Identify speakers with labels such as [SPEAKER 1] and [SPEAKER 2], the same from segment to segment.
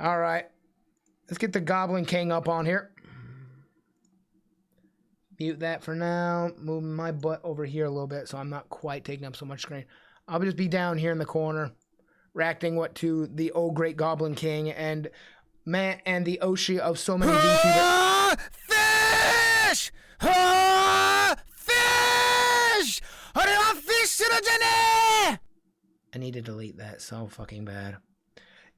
[SPEAKER 1] All right. Let's get the Goblin King up on here. Mute that for now. Moving my butt over here a little bit so I'm not quite taking up so much screen. I'll just be down here in the corner, reacting to the old great Goblin King and man and the Oshi of so many VTubers.
[SPEAKER 2] Fish! Fish! Fish!
[SPEAKER 1] I need to delete that so fucking bad.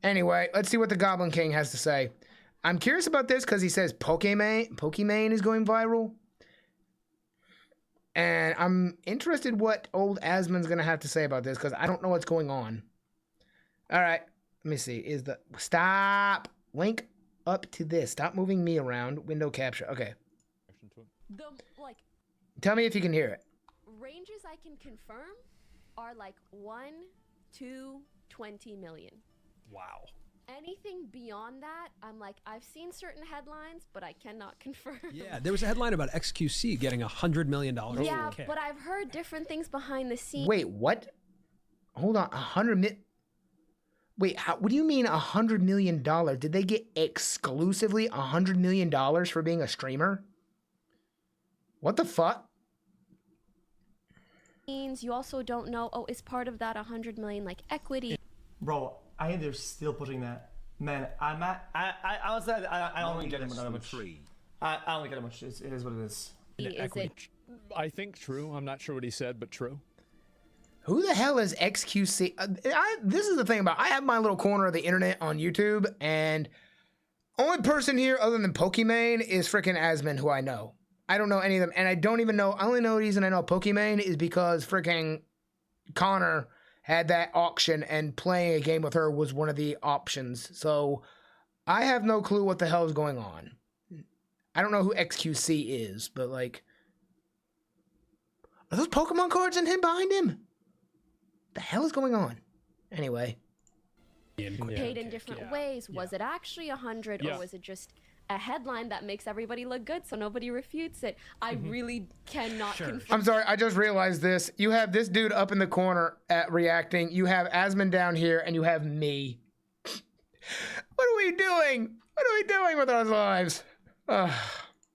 [SPEAKER 1] Anyway, let's see what the Goblin King has to say. I'm curious about this because he says Pokimane is going viral. And I'm interested what old Asmon's going to have to say about this because I don't know what's going on. All right, let me see. Stop. Link up to this. Stop moving me around. Window capture. Okay. Tell me if you can hear it.
[SPEAKER 3] Ranges I can confirm are like 1 to 20 million.
[SPEAKER 4] Wow.
[SPEAKER 3] Anything beyond that, I'm like, I've seen certain headlines, but I cannot confirm.
[SPEAKER 4] Yeah, there was a headline about XQC getting $100 million.
[SPEAKER 3] Yeah, but I've heard different things behind the scenes.
[SPEAKER 1] Wait, what? Hold on, Wait, what do you mean $100 million? Did they get exclusively $100 million for being a streamer? What the fuck?
[SPEAKER 3] You also don't know, oh, is part of that 100 million like equity?
[SPEAKER 5] Bro, I think they're still pushing that. Man, I honestly, I don't get it much. I don't get it much. It is what it is.
[SPEAKER 3] Is it?
[SPEAKER 6] I think true. I'm not sure what he said, but true.
[SPEAKER 1] Who the hell is XQC? This is the thing about I have my little corner of the internet on YouTube, and only person here other than Pokimane is freaking Asmon, who I know. I don't know any of them, and I don't even know. I only know the reason I know Pokimane is because freaking Connor had that auction, and playing a game with her was one of the options. So I have no clue what the hell is going on. I don't know who XQC is, but like, are those Pokemon cards in him behind him? The hell is going on? Anyway.
[SPEAKER 3] Paid in different ways. Was it actually 100 or was it just a headline that makes everybody look good so nobody refutes it? I really cannot confirm.
[SPEAKER 1] I'm sorry, I just realized this. You have this dude up in the corner reacting. You have Asmon down here, and you have me. What are we doing? What are we doing with our lives?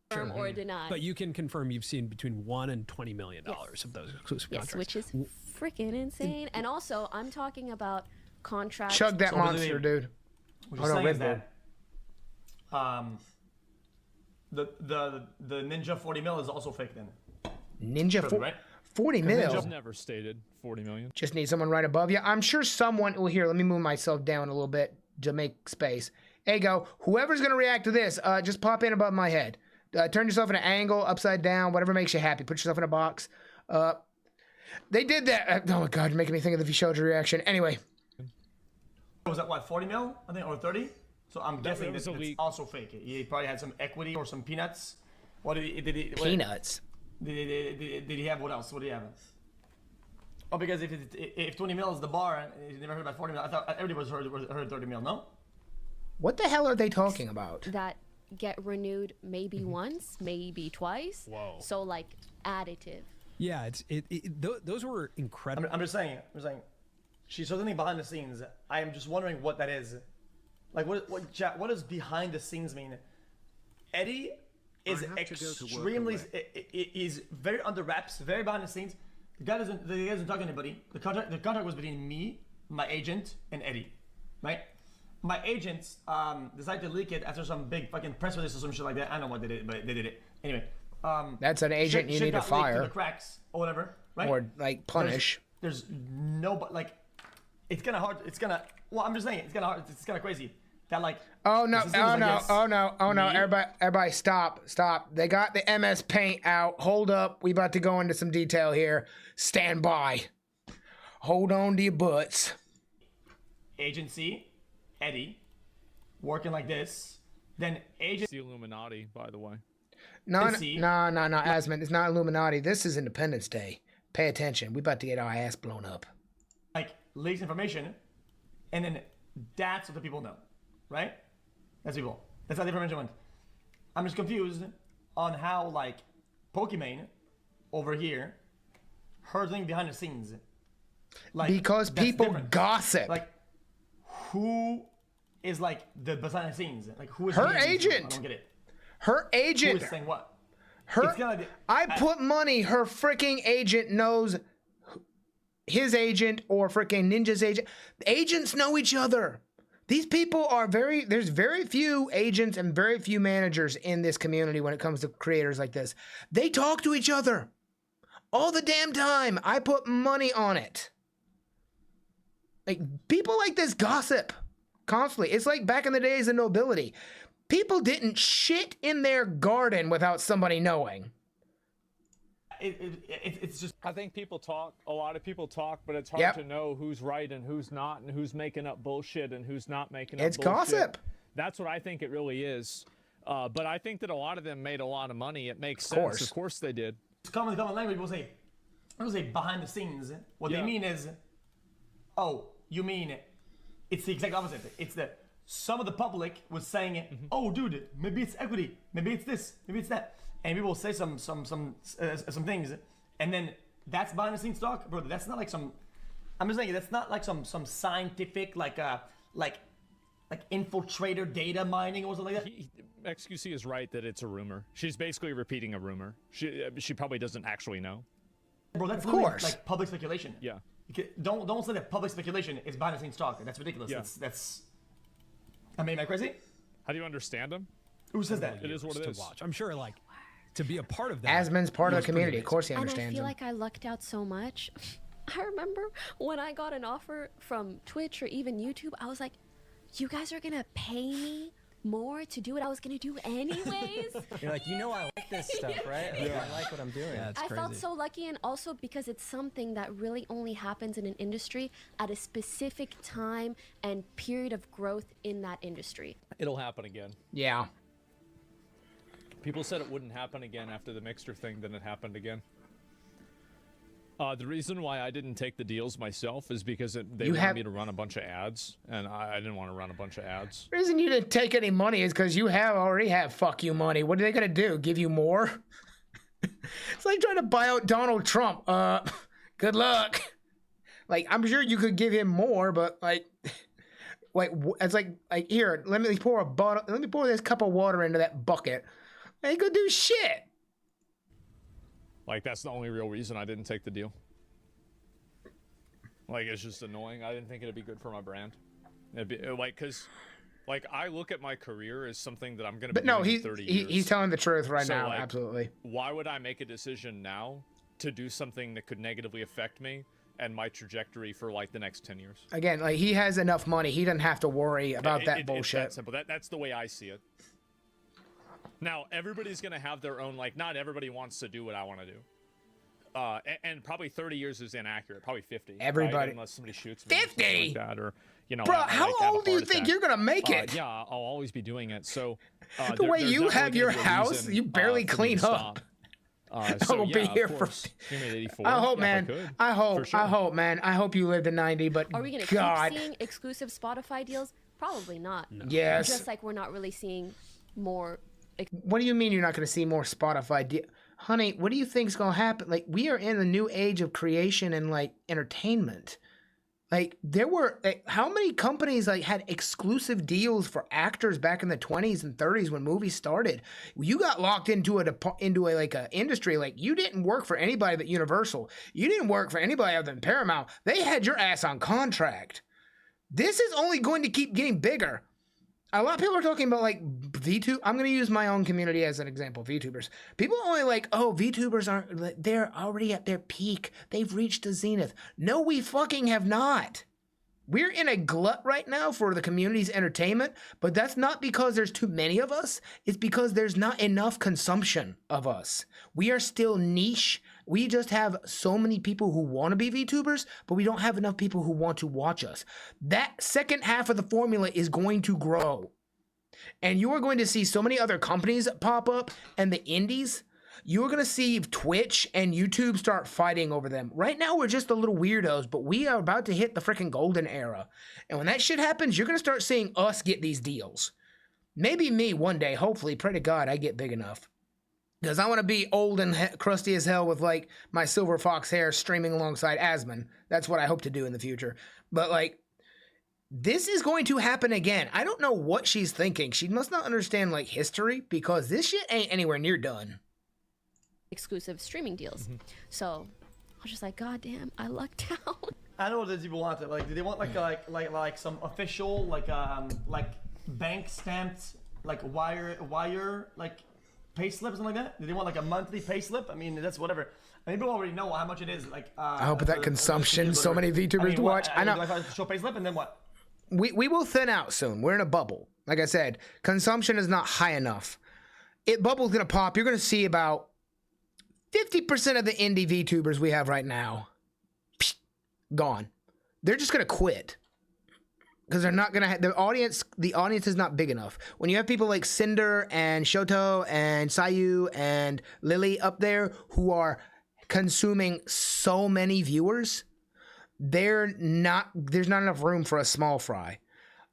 [SPEAKER 3] Confirm or deny.
[SPEAKER 4] But you can confirm you've seen between $1 and $20 million of those exclusive contracts.
[SPEAKER 3] Which is freaking insane. And also, I'm talking about contracts.
[SPEAKER 1] Chug that monster, dude.
[SPEAKER 5] What you're saying is that the Ninja 40 mil is also fake then.
[SPEAKER 1] Ninja
[SPEAKER 5] right?
[SPEAKER 1] 40 mil?
[SPEAKER 6] Ninja's never stated 40 million.
[SPEAKER 1] Just need someone right above you. I'm sure someone will hear. Let me move myself down a little bit to make space. There you go. Whoever's going to react to this, just pop in above my head. Turn yourself in an angle, upside down, whatever makes you happy. Put yourself in a box. They did that. Oh my God, you're making me think of the Vishoja reaction. Anyway.
[SPEAKER 5] Was that what, 40 mil? I think, or 30? So I'm guessing this is also fake. He probably had some equity or some peanuts. What did he
[SPEAKER 1] peanuts?
[SPEAKER 5] Did he have, what else? What did he have? Oh, because if 20 mil is the bar, and you never heard about 40 mil, I thought everybody heard 30 mil, no?
[SPEAKER 1] What the hell are they talking about?
[SPEAKER 3] That get renewed maybe once, maybe twice.
[SPEAKER 6] Whoa.
[SPEAKER 3] So like additive.
[SPEAKER 4] Yeah, those were incredible.
[SPEAKER 5] I'm just saying. She's something behind the scenes. I am just wondering what that is. Like, what does behind the scenes mean? Eddie is extremely, he's very under wraps, very behind the scenes. The guy doesn't talk to anybody. The contract was between me, my agent, and Eddie, right? My agent decided to leak it after some big fucking press release or some shit like that. I don't know what they did, but they did it anyway.
[SPEAKER 1] That's an agent you need to fire,
[SPEAKER 5] the cracks or whatever, right?
[SPEAKER 1] Or like punish.
[SPEAKER 5] There's no, like, it's kind of hard. It's kind of, well, I'm just saying, it's kind of hard. It's kind of crazy that like.
[SPEAKER 1] Oh no! Oh no! Everybody, stop! They got the MS Paint out. Hold up, we about to go into some detail here. Stand by. Hold on to your butts.
[SPEAKER 5] Agency, Eddie, working like this. Then agency.
[SPEAKER 6] It's the Illuminati, by the way.
[SPEAKER 1] No, Asmon, it's not Illuminati. This is Independence Day. Pay attention. We about to get our ass blown up.
[SPEAKER 5] Like, leaks information, and then that's what the people know, right? That's people. That's how the information went. I'm just confused on how, like, Pokimane over here heard things behind the scenes. Like,
[SPEAKER 1] because people gossip.
[SPEAKER 5] Like, who is like the behind the scenes? Like who is
[SPEAKER 1] Her
[SPEAKER 5] behind the scenes?
[SPEAKER 1] agent.
[SPEAKER 5] I don't get it.
[SPEAKER 1] Her
[SPEAKER 5] Who
[SPEAKER 1] agent.
[SPEAKER 5] is saying what?
[SPEAKER 1] Her.
[SPEAKER 5] It's gonna be-
[SPEAKER 1] I put money. Her freaking agent knows his agent or freaking Ninja's agent. Agents know each other. These people are there's very few agents and very few managers in this community when it comes to creators like this. They talk to each other all the damn time. I put money on it. Like, people like this gossip constantly. It's like back in the days of nobility. People didn't shit in their garden without somebody knowing.
[SPEAKER 5] It's just.
[SPEAKER 6] I think people talk. A lot of people talk, but it's hard to know who's right and who's not, and who's making up bullshit and who's not making up bullshit.
[SPEAKER 1] It's gossip.
[SPEAKER 6] That's what I think it really is. But I think that a lot of them made a lot of money. It makes sense. Of course they did.
[SPEAKER 5] It's common language. People say behind the scenes. What they mean is, oh, you mean it's the exact opposite. It's that some of the public was saying, oh, dude, maybe it's equity, maybe it's this, maybe it's that, and people will say some things, and then that's behind the scenes talk, bro. That's not like some. I'm just saying that's not like some scientific like infiltrator data mining or something like that.
[SPEAKER 6] XQC is right that it's a rumor. She's basically repeating a rumor. She probably doesn't actually know.
[SPEAKER 5] Bro, that's
[SPEAKER 1] of course
[SPEAKER 5] like public speculation.
[SPEAKER 6] Yeah.
[SPEAKER 5] Don't say that public speculation is behind the scenes talk. That's ridiculous.
[SPEAKER 6] Yeah.
[SPEAKER 5] That's. I mean, am I crazy?
[SPEAKER 6] How do you understand him?
[SPEAKER 5] Who says that?
[SPEAKER 6] It is what it is.
[SPEAKER 4] Watch. I'm sure, like, to be a part of that.
[SPEAKER 1] Asmon's part of the community. Of course he
[SPEAKER 3] And I
[SPEAKER 1] understands
[SPEAKER 3] feel
[SPEAKER 1] him.
[SPEAKER 3] like I lucked out so much. I remember when I got an offer from Twitch or even YouTube, I was like, you guys are gonna pay me more to do what I was gonna do anyways?
[SPEAKER 7] You're like, I like this stuff, right? Like, I like what I'm doing.
[SPEAKER 4] Yeah, it's
[SPEAKER 3] I
[SPEAKER 4] crazy.
[SPEAKER 3] felt so lucky, and also because it's something that really only happens in an industry at a specific time and period of growth in that industry.
[SPEAKER 6] It'll happen again.
[SPEAKER 1] Yeah.
[SPEAKER 6] People said it wouldn't happen again after the Mixer thing, then it happened again. The reason why I didn't take the deals myself is because they wanted me to run a bunch of ads, and I didn't want to run a bunch of ads.
[SPEAKER 1] The reason you didn't take any money is because you already have fuck you money. What are they gonna do? Give you more? It's like trying to buy out Donald Trump. Good luck. Like, I'm sure you could give him more, but like it's like here, let me pour this cup of water into that bucket. I ain't gonna do shit.
[SPEAKER 6] Like, that's the only real reason I didn't take the deal. Like, it's just annoying. I didn't think it'd be good for my brand. It'd be like, cause like I look at my career as something that I'm gonna be doing in 30 years.
[SPEAKER 1] He's telling the truth right now.
[SPEAKER 6] Like,
[SPEAKER 1] absolutely.
[SPEAKER 6] Why would I make a decision now to do something that could negatively affect me and my trajectory for like the next 10 years?
[SPEAKER 1] Again, like, he has enough money. He doesn't have to worry about that bullshit.
[SPEAKER 6] It's that simple. That's the way I see it. Now, everybody's going to have their own, like, not everybody wants to do what I want to do. And probably 30 years is inaccurate. Probably 50.
[SPEAKER 1] Everybody.
[SPEAKER 6] Right? Unless somebody shoots me.
[SPEAKER 1] 50?
[SPEAKER 6] Or something like that, or,
[SPEAKER 1] Bro,
[SPEAKER 6] I,
[SPEAKER 1] how
[SPEAKER 6] like, have a
[SPEAKER 1] old do you
[SPEAKER 6] heart
[SPEAKER 1] think
[SPEAKER 6] attack.
[SPEAKER 1] you're going to make it?
[SPEAKER 6] Yeah, I'll always be doing it. So,
[SPEAKER 1] The way
[SPEAKER 6] there's
[SPEAKER 1] you
[SPEAKER 6] not
[SPEAKER 1] have
[SPEAKER 6] really
[SPEAKER 1] your
[SPEAKER 6] gonna be a
[SPEAKER 1] house,
[SPEAKER 6] reason,
[SPEAKER 1] you barely
[SPEAKER 6] for me
[SPEAKER 1] clean
[SPEAKER 6] to
[SPEAKER 1] up.
[SPEAKER 6] stop. So,
[SPEAKER 1] will be
[SPEAKER 6] yeah,
[SPEAKER 1] here
[SPEAKER 6] of
[SPEAKER 1] for-
[SPEAKER 6] course. Give me an 84.
[SPEAKER 1] I hope,
[SPEAKER 6] Yeah,
[SPEAKER 1] man.
[SPEAKER 6] if I could,
[SPEAKER 1] I hope.
[SPEAKER 6] for sure.
[SPEAKER 1] I hope, man. I hope you live to 90. But
[SPEAKER 3] Are we gonna
[SPEAKER 1] God,
[SPEAKER 3] keep seeing exclusive Spotify deals? Probably not. No.
[SPEAKER 1] Yes.
[SPEAKER 3] Just like we're not really seeing more.
[SPEAKER 1] What do you mean you're not going to see more Spotify? Honey, what do you think's going to happen? Like, we are in the new age of creation and like entertainment. Like, there were how many companies like had exclusive deals for actors back in the 20s and 30s when movies started? You got locked into a industry. Like, you didn't work for anybody but Universal. You didn't work for anybody other than Paramount. They had your ass on contract. This is only going to keep getting bigger. A lot of people are talking about like VTube. I'm going to use my own community as an example. VTubers. People are only like, oh, VTubers aren't. They're already at their peak. They've reached the zenith. No, we fucking have not. We're in a glut right now for the community's entertainment, but that's not because there's too many of us. It's because there's not enough consumption of us. We are still niche. We just have so many people who want to be VTubers, but we don't have enough people who want to watch us. That second half of the formula is going to grow. And you are going to see so many other companies pop up and the indies. You are going to see Twitch and YouTube start fighting over them. Right now, we're just the little weirdos, but we are about to hit the freaking golden era. And when that shit happens, you're going to start seeing us get these deals. Maybe me one day, hopefully, pray to God I get big enough. Because I want to be old and crusty as hell with like my silver fox hair streaming alongside Asmon. That's what I hope to do in the future. But like, This is going to happen again. I don't know what she's thinking. She must not understand like history because this shit ain't anywhere near done.
[SPEAKER 3] Exclusive streaming deals. So I was just like, God damn, I lucked out.
[SPEAKER 5] I know what these people want. Like, do they want like some official like bank stamped like wire like pay slip or something like that? Do they want like a monthly pay slip? I mean, that's whatever. I mean, people already know how much it is. Like,
[SPEAKER 1] I hope that consumption, so many VTubers to watch. I know.
[SPEAKER 5] Do I have to show pay slip and then what?
[SPEAKER 1] We will thin out soon. We're in a bubble. Like I said, consumption is not high enough. Bubble's gonna pop. You're gonna see about 50% of the indie VTubers we have right now gone. They're just gonna quit because they're not gonna have the audience. The audience is not big enough. When you have people like Cinder and Shoto and Sayu and Lily up there who are consuming so many viewers, there's not enough room for a small fry.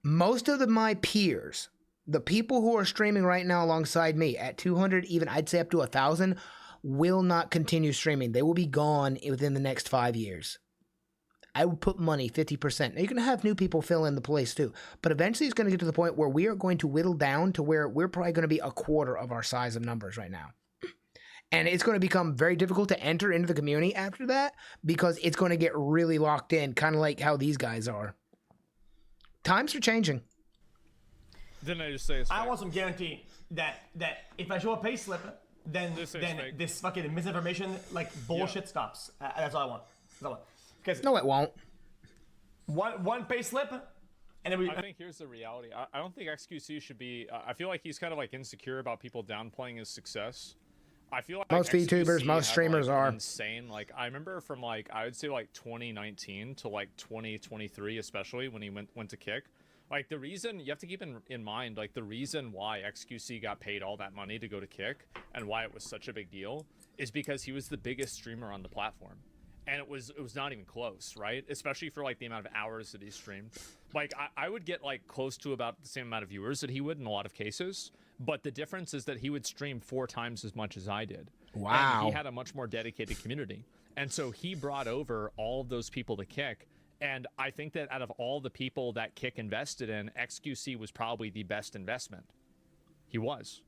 [SPEAKER 1] Most of my peers, the people who are streaming right now alongside me at 200, even I'd say up to 1,000, will not continue streaming. They will be gone within the next 5 years. I would put money 50%. Now, you're going to have new people fill in the place too, but eventually it's going to get to the point where we are going to whittle down to where we're probably going to be a quarter of our size of numbers right now. And it's going to become very difficult to enter into the community after that because it's going to get really locked in, kind of like how these guys are. Times are changing.
[SPEAKER 6] Didn't I just say it's
[SPEAKER 5] I
[SPEAKER 6] fake?
[SPEAKER 5] want some guarantee that if I show a pay slip, then
[SPEAKER 6] fake.
[SPEAKER 5] this fucking misinformation like bullshit stops. That's all I want. That's all I want. Because
[SPEAKER 1] No, it won't.
[SPEAKER 5] one pay slip, and then
[SPEAKER 6] I think here's the reality. I don't think XQC should be. I feel like he's kind of like insecure about people downplaying his success. I feel like
[SPEAKER 1] Most VTubers,
[SPEAKER 6] XQC
[SPEAKER 1] most
[SPEAKER 6] had,
[SPEAKER 1] streamers
[SPEAKER 6] like,
[SPEAKER 1] are
[SPEAKER 6] insane. Like I remember from like I would say like 2019 to like 2023, especially when he went to Kick. Like the reason you have to keep in mind, like the reason why XQC got paid all that money to go to Kick and why it was such a big deal is because he was the biggest streamer on the platform. And it was not even close, right? Especially for like the amount of hours that he streamed. Like I would get like close to about the same amount of viewers that he would in a lot of cases, but the difference is that he would stream 4 times as much as I did.
[SPEAKER 1] Wow.
[SPEAKER 6] And he had a much more dedicated community. And so he brought over all of those people to Kick. And I think that out of all the people that Kick invested in, XQC was probably the best investment. He was.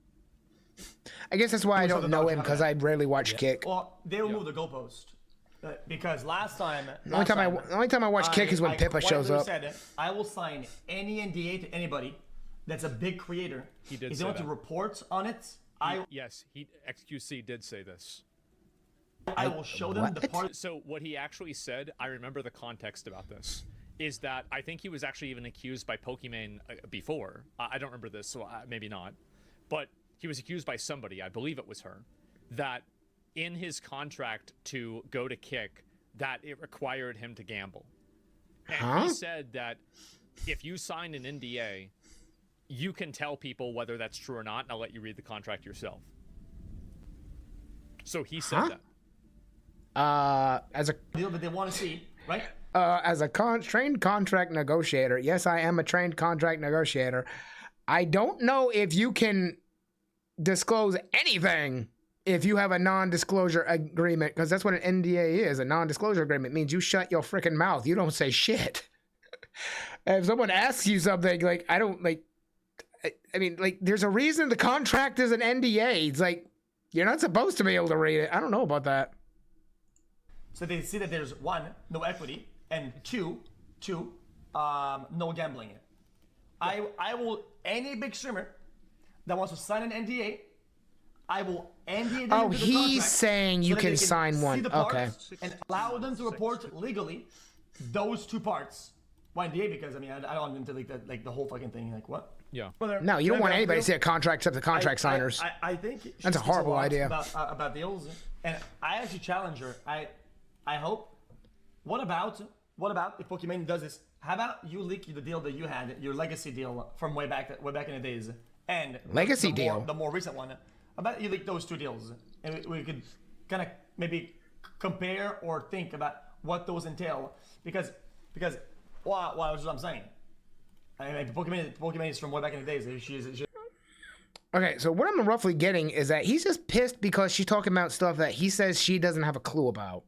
[SPEAKER 1] I guess that's why I don't know him, because I rarely watch Kick.
[SPEAKER 5] Well, they removed the goalpost. Because last time...
[SPEAKER 1] The only time I watch Kick is when Pippa shows up.
[SPEAKER 5] Said, I will sign any NDA to anybody that's a big creator.
[SPEAKER 6] He did
[SPEAKER 5] if
[SPEAKER 6] say
[SPEAKER 5] they want
[SPEAKER 6] that.
[SPEAKER 5] to report on it,
[SPEAKER 6] XQC did say this.
[SPEAKER 5] I will show them the part...
[SPEAKER 6] So what he actually said, I remember the context about this, is that I think he was actually even accused by Pokimane before. I don't remember this, so maybe not. But he was accused by somebody, I believe it was her, that in his contract to go to Kick, that it required him to gamble. And he said that if you sign an NDA, you can tell people whether that's true or not, and I'll let you read the contract yourself. So he said that.
[SPEAKER 1] As a
[SPEAKER 5] deal that they want to see, right?
[SPEAKER 1] as a trained contract negotiator, yes, I am a trained contract negotiator. I don't know if you can disclose anything if you have a non-disclosure agreement, because that's what an NDA is. A non-disclosure agreement means you shut your freaking mouth. You don't say shit. If someone asks you something, like, I don't, like, I mean, like, there's a reason the contract is an NDA. It's like, you're not supposed to be able to read it. I don't know about that.
[SPEAKER 5] So they see that there's 1, no equity, and 2, no gambling. I will, any big streamer that wants to sign an NDA, I will NDA them
[SPEAKER 1] Oh,
[SPEAKER 5] into the
[SPEAKER 1] he's
[SPEAKER 5] contract
[SPEAKER 1] saying you
[SPEAKER 5] so that
[SPEAKER 1] can
[SPEAKER 5] they
[SPEAKER 1] sign
[SPEAKER 5] see
[SPEAKER 1] one.
[SPEAKER 5] the parts
[SPEAKER 1] Okay.
[SPEAKER 5] And allow them to report legally those 2 parts. Why NDA? Because I mean, I don't want them to like the whole fucking thing. Like what?
[SPEAKER 6] Yeah.
[SPEAKER 1] No, you don't want anybody to see a contract except the contract signers.
[SPEAKER 5] I think she
[SPEAKER 1] That's a
[SPEAKER 5] speaks
[SPEAKER 1] horrible
[SPEAKER 5] lot
[SPEAKER 1] idea.
[SPEAKER 5] about deals, and I actually challenge her. I hope. What about if Pokimane does this? How about you leak the deal that you had, your legacy deal from way back in the days, and
[SPEAKER 1] Legacy
[SPEAKER 5] the
[SPEAKER 1] deal?
[SPEAKER 5] the more recent one. How about you leak those 2 deals, and we could kind of maybe compare or think about what those entail, because well, that's what I'm saying. I mean, Pokimane is from way back in the days. She
[SPEAKER 1] Okay, so what I'm roughly getting is that he's just pissed because she's talking about stuff that he says she doesn't have a clue about.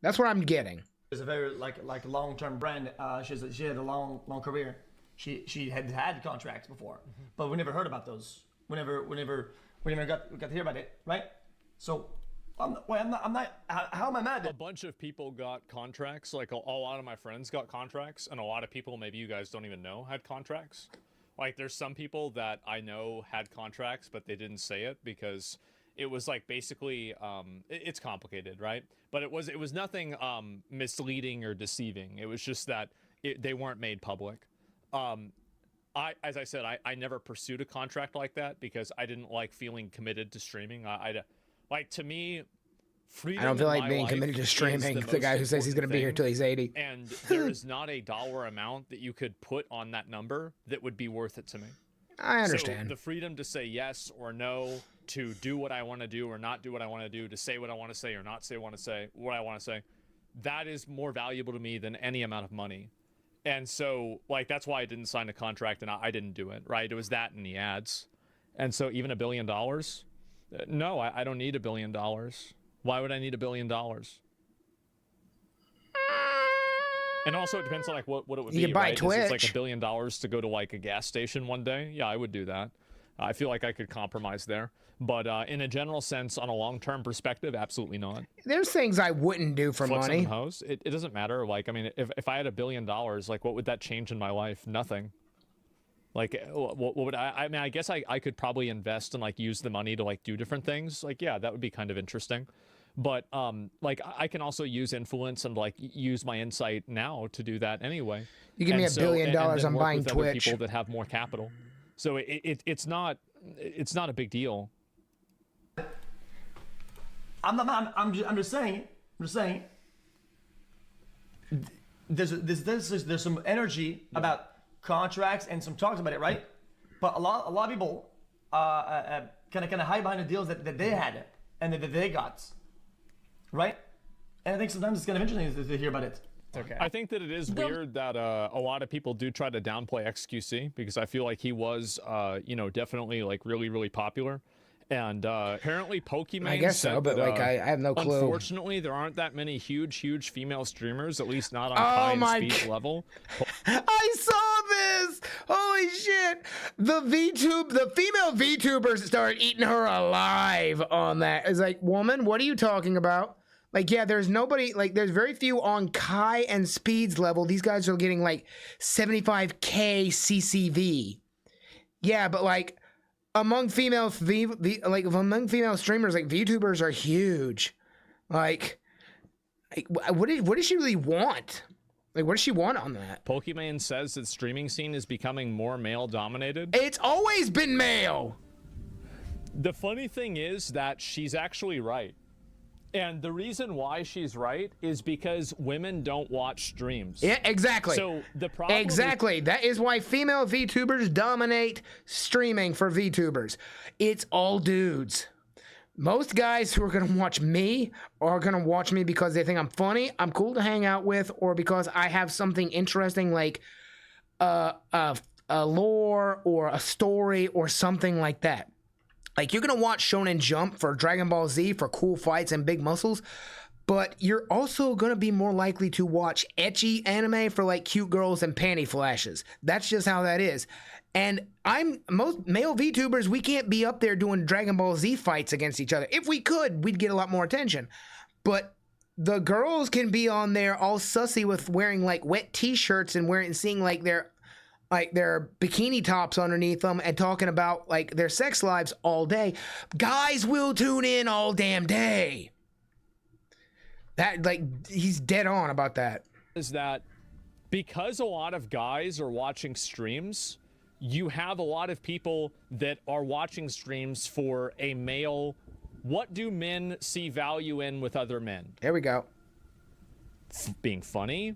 [SPEAKER 1] That's what I'm getting.
[SPEAKER 5] It's a very like long-term brand. She had a long career. She had contracts before, but we never heard about those. We never got to hear about it, right? So, I'm not. How am I mad?
[SPEAKER 6] A bunch of people got contracts. Like a lot of my friends got contracts, and a lot of people maybe you guys don't even know had contracts. Like there's some people that I know had contracts, but they didn't say it because it was like basically it's complicated, right? But it was nothing misleading or deceiving. It was just that they weren't made public. As I said, I never pursued a contract like that because I didn't like feeling committed to streaming. Like to me, freedom.
[SPEAKER 1] I don't feel
[SPEAKER 6] in
[SPEAKER 1] like
[SPEAKER 6] my
[SPEAKER 1] being
[SPEAKER 6] life
[SPEAKER 1] committed to
[SPEAKER 6] is
[SPEAKER 1] streaming. The guy who says he's going to be here till he's 80.
[SPEAKER 6] And there is not a dollar amount that you could put on that number that would be worth it to me.
[SPEAKER 1] I understand.
[SPEAKER 6] So the freedom to say yes or no, to do what I want to do or not do what I want to do, to say what I want to say or not say what I want to say, that is more valuable to me than any amount of money. And so, like, that's why I didn't sign a contract and I didn't do it, right? It was that and the ads. And so even $1 billion, no, I don't need $1 billion. Why would I need $1 billion? And also, it depends on like what it would be.
[SPEAKER 1] You can buy
[SPEAKER 6] right?
[SPEAKER 1] Twitch.
[SPEAKER 6] Is it like $1 billion to go to like a gas station one day? Yeah, I would do that. I feel like I could compromise there. But in a general sense, on a long-term perspective, absolutely not.
[SPEAKER 1] There's things I wouldn't do for
[SPEAKER 6] Flex
[SPEAKER 1] money.
[SPEAKER 6] and hose, it doesn't matter. Like, I mean, if I had $1 billion, like, what would that change in my life? Nothing. Like, what would I mean, I guess I could probably invest and like use the money to like do different things. Like, yeah, that would be kind of interesting. But like, I can also use influence and like use my insight now to do that anyway.
[SPEAKER 1] You give me $1 billion, I'm
[SPEAKER 6] work
[SPEAKER 1] buying
[SPEAKER 6] with other
[SPEAKER 1] Twitch.
[SPEAKER 6] people that have more capital. So it's not a big deal.
[SPEAKER 5] I'm just saying. There's some energy about contracts and some talks about it, right? But a lot of people kind of hide behind the deals that they had and that they got, right? And I think sometimes it's kind of interesting to hear about it.
[SPEAKER 7] Okay.
[SPEAKER 6] I think that it is weird that a lot of people do try to downplay XQC because I feel like he was, definitely like really, really popular. And apparently Pokimane
[SPEAKER 1] I guess
[SPEAKER 6] said
[SPEAKER 1] so, but
[SPEAKER 6] that,
[SPEAKER 1] like I have no clue.
[SPEAKER 6] Unfortunately, there aren't that many huge female streamers, at least not on
[SPEAKER 1] Oh
[SPEAKER 6] Kai
[SPEAKER 1] my
[SPEAKER 6] and Speed's level.
[SPEAKER 1] I saw this! Holy shit! The female VTubers started eating her alive on that. It's like, woman, what are you talking about? Like, yeah, there's nobody, like, there's very few on Kai and Speed's level. These guys are getting like 75K CCV. Yeah, but like, among female streamers, like VTubers are huge. Like what does she really want? Like, what does she want on that?
[SPEAKER 6] Pokimane says that streaming scene is becoming more male dominated.
[SPEAKER 1] It's always been male.
[SPEAKER 6] The funny thing is that she's actually right. And the reason why she's right is because women don't watch streams.
[SPEAKER 1] Yeah, exactly.
[SPEAKER 6] So the problem
[SPEAKER 1] that is why female VTubers dominate streaming for VTubers. It's all dudes. Most guys who are going to watch me are going to watch me because they think I'm funny, I'm cool to hang out with, or because I have something interesting like a lore or a story or something like that. Like, you're going to watch Shonen Jump for Dragon Ball Z for cool fights and big muscles, but you're also going to be more likely to watch ecchi anime for like cute girls and panty flashes. That's just how that is. And most male VTubers, we can't be up there doing Dragon Ball Z fights against each other. If we could, we'd get a lot more attention. But the girls can be on there all sussy with wearing like wet t-shirts and seeing like their bikini tops underneath them and talking about like their sex lives all day. Guys will tune in all damn day. That, like, he's dead on about that.
[SPEAKER 6] is that because a lot of guys are watching streams, you have a lot of people that are watching streams for a male. What do men see value in with other men?
[SPEAKER 1] There we go.
[SPEAKER 6] Being funny,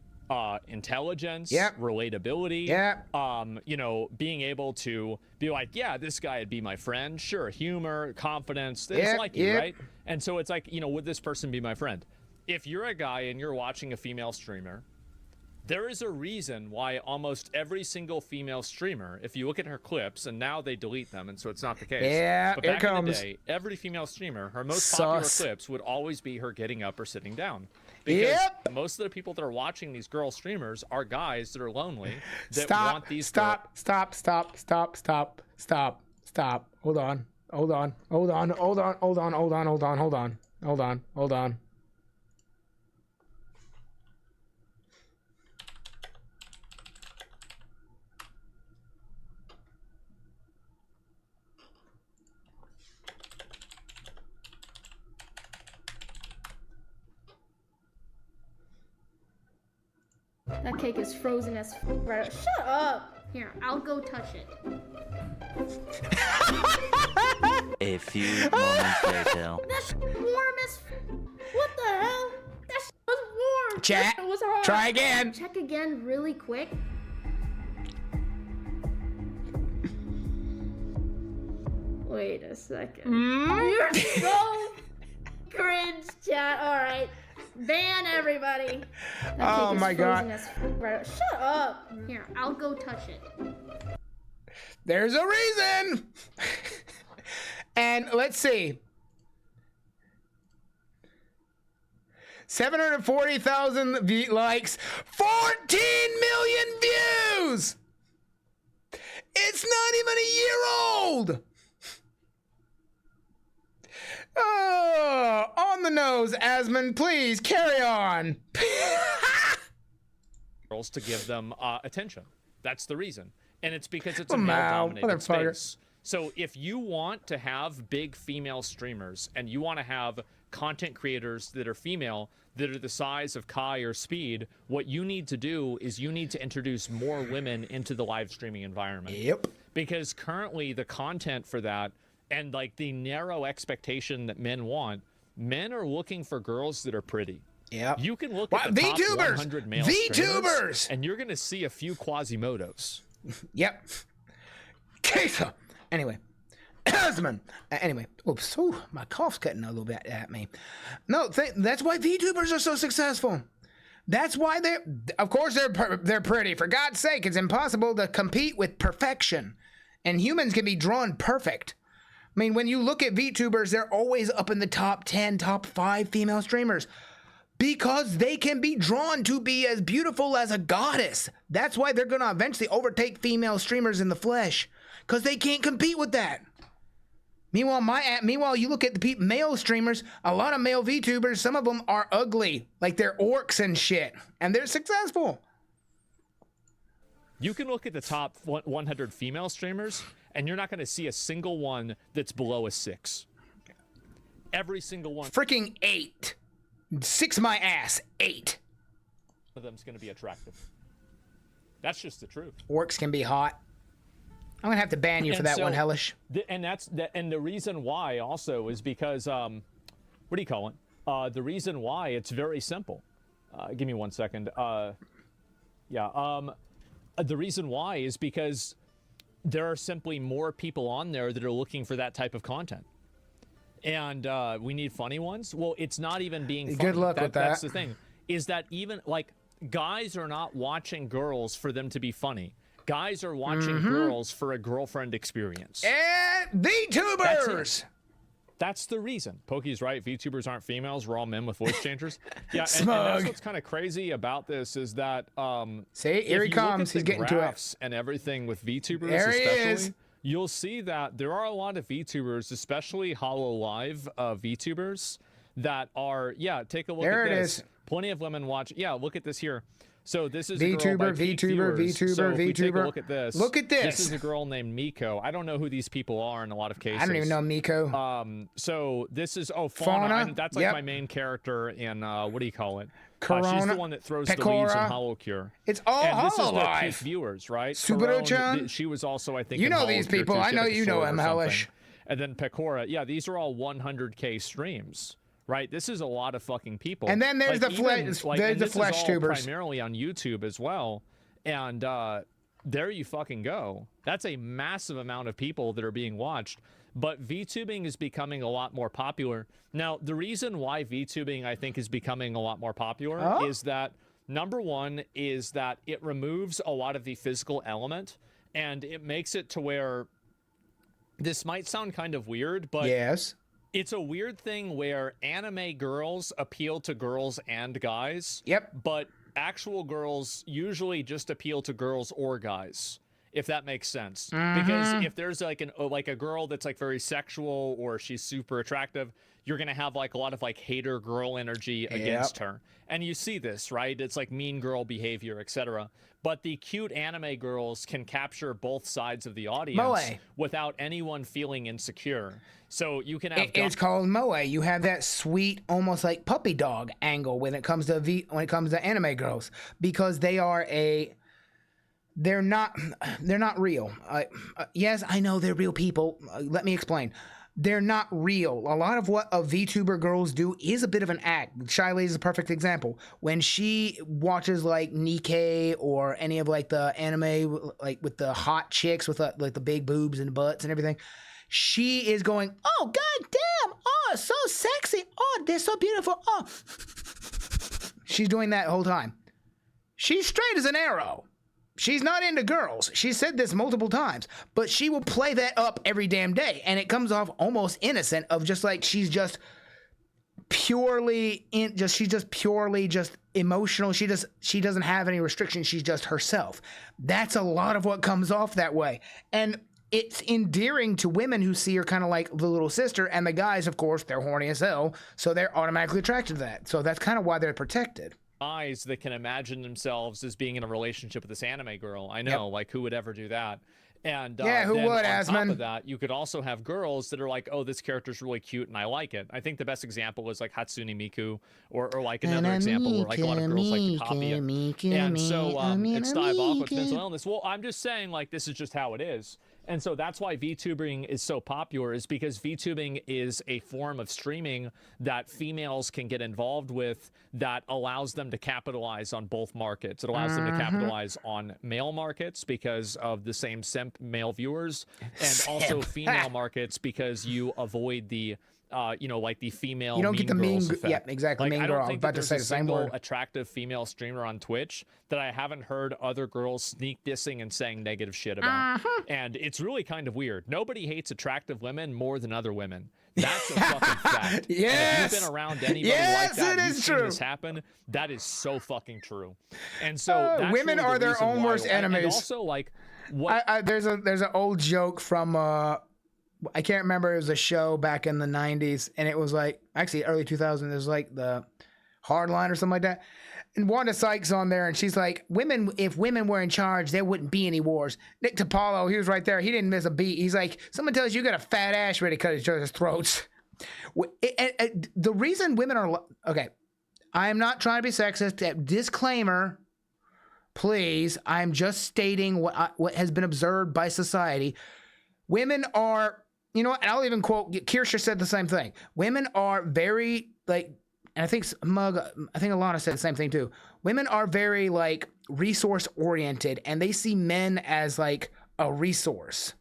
[SPEAKER 6] intelligence,
[SPEAKER 1] Yep.
[SPEAKER 6] relatability,
[SPEAKER 1] Yep.
[SPEAKER 6] being able to be like, yeah, this guy would be my friend. Sure, humor, confidence, it's
[SPEAKER 1] Yep,
[SPEAKER 6] like you,
[SPEAKER 1] yep.
[SPEAKER 6] right? And so it's like, would this person be my friend? If you're a guy and you're watching a female streamer, there is a reason why almost every single female streamer, if you look at her clips, and now they delete them, and so it's not the case.
[SPEAKER 1] Yeah,
[SPEAKER 6] but
[SPEAKER 1] here
[SPEAKER 6] back in the
[SPEAKER 1] comes.
[SPEAKER 6] day, every female streamer, her most
[SPEAKER 1] Sus.
[SPEAKER 6] popular clips would always be her getting up or sitting down. Because most of the people that are watching these girl streamers are guys that are lonely that want these.
[SPEAKER 1] Stop. Hold on.
[SPEAKER 8] That cake is frozen as right. Shut up! Here, I'll go touch it.
[SPEAKER 9] A few moments later.
[SPEAKER 8] That's warm as what the hell? That was warm.
[SPEAKER 1] Chat.
[SPEAKER 8] That was hard.
[SPEAKER 1] Try again.
[SPEAKER 8] Check again really quick. Wait a second. You're so cringe, chat. Alright. Ban everybody.
[SPEAKER 1] Oh my god.
[SPEAKER 8] Right. Shut up. Here, I'll go touch it.
[SPEAKER 1] There's a reason. And let's see. 740,000 likes, 14 million views. It's not even a year old. Oh, on the nose, Asmon. Please carry on.
[SPEAKER 6] Girls to give them attention. That's the reason. And it's because it's a
[SPEAKER 1] Wow,
[SPEAKER 6] male-dominated
[SPEAKER 1] motherfucker.
[SPEAKER 6] space. So if you want to have big female streamers and you want to have content creators that are female that are the size of Kai or Speed, what you need to do is you need to introduce more women into the live streaming environment.
[SPEAKER 1] Yep.
[SPEAKER 6] Because currently the content for that and like the narrow expectation that men want, men are looking for girls that are pretty.
[SPEAKER 1] Yep.
[SPEAKER 6] You can look at the top
[SPEAKER 1] VTubers!
[SPEAKER 6] 100 male
[SPEAKER 1] VTubers!
[SPEAKER 6] streamers, and you're going to see a few Quasimodos.
[SPEAKER 1] Yep. Queso. Anyway. Asmon. Anyway. Oops. Ooh, my cough's cutting a little bit at me. No, that's why VTubers are so successful. That's why of course they're pretty. For God's sake, it's impossible to compete with perfection. And humans can be drawn perfect. I mean, when you look at VTubers, they're always up in the top 10, top 5 female streamers. Because they can be drawn to be as beautiful as a goddess. That's why they're going to eventually overtake female streamers in the flesh. Because they can't compete with that. Meanwhile, you look at the male streamers, a lot of male VTubers, some of them are ugly. Like they're orcs and shit. And they're successful.
[SPEAKER 6] You can look at the top 100 female streamers, and you're not going to see a single one that's below a 6. Every single one.
[SPEAKER 1] Freaking 8. 6 my ass. 8.
[SPEAKER 6] Of them's going to be attractive. That's just the truth.
[SPEAKER 1] Orcs can be hot. I'm going to have to ban you for that one, Hellish.
[SPEAKER 6] And the reason why also is because, what do you call it? The reason why, it's very simple. Give me 1 second. The reason why is because there are simply more people on there that are looking for that type of content. And we need funny ones. Well, it's not even being funny.
[SPEAKER 1] Good luck with that.
[SPEAKER 6] That's the thing. Is that even, like, guys are not watching girls for them to be funny. Guys are watching girls for a girlfriend experience.
[SPEAKER 1] And VTubers!
[SPEAKER 6] That's the reason. Pokey's right. VTubers aren't females. We're all men with voice changers. Yeah, and that's what's kind of crazy about this is that...
[SPEAKER 1] See, here he comes. He's getting to it.
[SPEAKER 6] And everything with VTubers
[SPEAKER 1] there
[SPEAKER 6] especially, you'll see that there are a lot of VTubers, especially Hollow Live VTubers, that are... Yeah, take a look at this. There it is. Plenty of women watch... Yeah, look at this here. So this is
[SPEAKER 1] VTuber, VTuber.
[SPEAKER 6] So if we take a look at this.
[SPEAKER 1] Look at this.
[SPEAKER 6] This is a girl named Miko. I don't know who these people are in a lot of cases.
[SPEAKER 1] I don't even know Miko.
[SPEAKER 6] So this is Fauna. That's like my main character in what do you call it? She's the one that throws the leaves in Hollow Cure.
[SPEAKER 1] It's all
[SPEAKER 6] and this
[SPEAKER 1] Hollow
[SPEAKER 6] is
[SPEAKER 1] Live.
[SPEAKER 6] the peak viewers, right?
[SPEAKER 1] Subaru-chan.
[SPEAKER 6] She was also, I think,
[SPEAKER 1] you
[SPEAKER 6] in
[SPEAKER 1] know
[SPEAKER 6] Hollow
[SPEAKER 1] these
[SPEAKER 6] Cure
[SPEAKER 1] people.
[SPEAKER 6] too.
[SPEAKER 1] I
[SPEAKER 6] She
[SPEAKER 1] know
[SPEAKER 6] had, like,
[SPEAKER 1] you
[SPEAKER 6] a
[SPEAKER 1] know
[SPEAKER 6] sword
[SPEAKER 1] him,
[SPEAKER 6] or
[SPEAKER 1] Hellish.
[SPEAKER 6] something. And then Pecora. Yeah, these are all 100K streams. Right, this is a lot of fucking people.
[SPEAKER 1] And then there's the flesh tubers,
[SPEAKER 6] primarily on YouTube as well. And there you fucking go. That's a massive amount of people that are being watched. But VTubing is becoming a lot more popular. Now, the reason why VTubing, I think, is becoming a lot more popular is that, number one, is that it removes a lot of the physical element. And it makes it to where, this might sound kind of weird, but...
[SPEAKER 1] Yes.
[SPEAKER 6] It's a weird thing where anime girls appeal to girls and guys.
[SPEAKER 1] Yep.
[SPEAKER 6] But actual girls usually just appeal to girls or guys, if that makes sense. Because if there's like a girl that's like very sexual or she's super attractive, you're gonna have like a lot of like hater girl energy against her. And you see this, right? It's like mean girl behavior, etc. But the cute anime girls can capture both sides of the audience without anyone feeling insecure. So you can have
[SPEAKER 1] it's called moe. You have that sweet, almost like puppy dog angle when it comes to anime girls, because they're not real. Yes, I know they're real people. Let me explain. They're not real. A lot of what VTuber girls do is a bit of an act. Shy Lady is a perfect example. When she watches like Nikkei or any of like the anime, like with the hot chicks with like the big boobs and butts and everything, she is going, "Oh, god damn! Oh, so sexy! Oh, they're so beautiful! Oh." She's doing that the whole time. She's straight as an arrow. She's not into girls. She said this multiple times, but she will play that up every damn day, and it comes off almost innocent of just like she's just purely emotional. She doesn't have any restrictions. She's just herself. That's a lot of what comes off that way, and it's endearing to women who see her kind of like the little sister, and the guys, of course, they're horny as hell, so they're automatically attracted to that. So that's kind of why they're protected.
[SPEAKER 6] Guys that can imagine themselves as being in a relationship with this anime girl. I know, like, who would ever do that? And
[SPEAKER 1] yeah, who
[SPEAKER 6] then
[SPEAKER 1] would,
[SPEAKER 6] on top
[SPEAKER 1] Asmon?
[SPEAKER 6] of that, you could also have girls that are like, oh, this character's really cute and I like it. I think the best example was like Hatsune Miku, or like another example where like a lot of girls like to copy it. And so it's diabolical, it's mental illness. Well, I'm just saying, like, this is just how it is. And so that's why VTubing is so popular, is because VTubing is a form of streaming that females can get involved with that allows them to capitalize on both markets. It allows them to capitalize on male markets because of the same simp male viewers, and also female markets because you avoid the like the female. You don't get the mean effect.
[SPEAKER 1] Yeah, exactly.
[SPEAKER 6] Like,
[SPEAKER 1] mean girl. I was about to say the same word.
[SPEAKER 6] Attractive female streamer on Twitch that I haven't heard other girls sneak dissing and saying negative shit about. And it's really kind of weird. Nobody hates attractive women more than other women. That's a fucking fact.
[SPEAKER 1] Yes.
[SPEAKER 6] And if you've been around anybody like that, you've seen this happen, that is so fucking true. And so that's
[SPEAKER 1] women
[SPEAKER 6] really
[SPEAKER 1] are their own worst enemies.
[SPEAKER 6] And also, like, what
[SPEAKER 1] there's an old joke from I can't remember. It was a show back in the 90s, and it was like, actually early 2000s. It was like the Hardline or something like that. And Wanda Sykes on there, and she's like, if women were in charge, there wouldn't be any wars. Nick Topolo, he was right there. He didn't miss a beat. He's like, someone tells you got a fat ass ready to cut each other's throats. The reason women are, okay, I am not trying to be sexist. Disclaimer, please. I'm just stating what has been observed by society. Women are, and I'll even quote, Kirsha said the same thing. Women are very, like, and I think Alana said the same thing too. Women are very, like, resource oriented, and they see men as like a resource.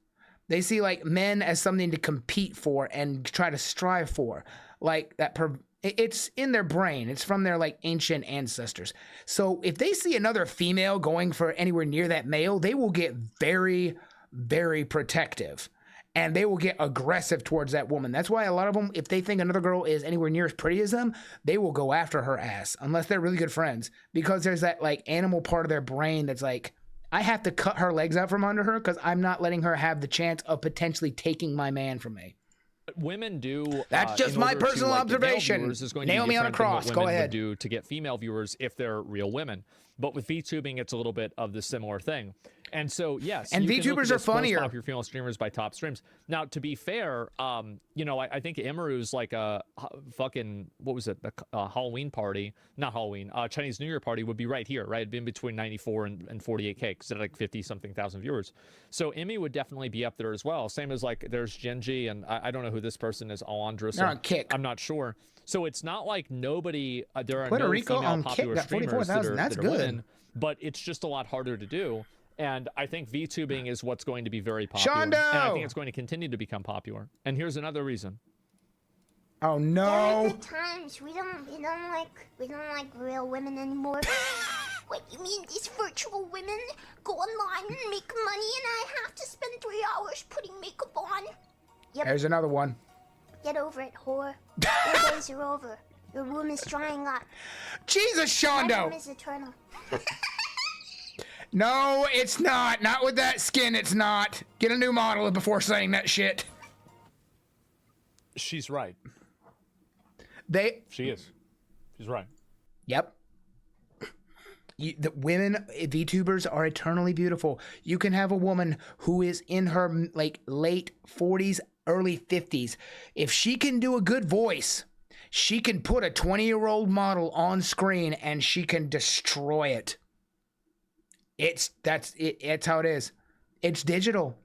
[SPEAKER 1] They see like men as something to compete for and try to strive for. Like that, it's in their brain. It's from their like ancient ancestors. So if they see another female going for anywhere near that male, they will get very, very protective. And they will get aggressive towards that woman. That's why a lot of them, if they think another girl is anywhere near as pretty as them, they will go after her ass, unless they're really good friends. Because there's that like animal part of their brain that's like, I have to cut her legs out from under her because I'm not letting her have the chance of potentially taking my man from me.
[SPEAKER 6] Women do.
[SPEAKER 1] That's just my personal observation. Nail me on a cross. Go ahead.
[SPEAKER 6] Do to get female viewers if they're real women. But with VTubing, it's a little bit of the similar thing. And so, yes.
[SPEAKER 1] And VTubers are funnier.
[SPEAKER 6] Most popular female streamers by top streams. Now, to be fair, I think Emeru's like a fucking, what was it? The Halloween party. Not Halloween. Chinese New Year party would be right here, right? It'd be in between 94 and 48K because it had like 50-something thousand viewers. So Emmy would definitely be up there as well. Same as like there's Genji, and I don't know who this person is, Alondra.
[SPEAKER 1] They're on Kick.
[SPEAKER 6] I'm not sure. So it's not like nobody, there are
[SPEAKER 1] Puerto
[SPEAKER 6] no
[SPEAKER 1] Rico
[SPEAKER 6] female
[SPEAKER 1] on
[SPEAKER 6] popular
[SPEAKER 1] Kick got
[SPEAKER 6] streamers that are
[SPEAKER 1] That's
[SPEAKER 6] good. Women, but it's just a lot harder to do. And I think VTubing is what's going to be very popular.
[SPEAKER 1] Shondo!
[SPEAKER 6] And I think it's going to continue to become popular. And here's another reason.
[SPEAKER 1] Oh no!
[SPEAKER 10] There are good times. We don't like real women anymore. What, you mean these virtual women go online and make money, and I have to spend 3 hours putting makeup on? Yep.
[SPEAKER 1] There's another one.
[SPEAKER 10] Yeah, Get over it, whore. Your days are over. Your womb is drying up.
[SPEAKER 1] Jesus,
[SPEAKER 10] My
[SPEAKER 1] Shondo.
[SPEAKER 10] womb is eternal.
[SPEAKER 1] No, it's not. Not with that skin, it's not. Get a new model before saying that shit.
[SPEAKER 6] She's right.
[SPEAKER 1] She
[SPEAKER 6] is. She's right.
[SPEAKER 1] Yep. The women VTubers are eternally beautiful. You can have a woman who is in her like late 40s, early 50s. If she can do a good voice, she can put a 20-year-old model on screen and she can destroy it. It's how it is. It's digital.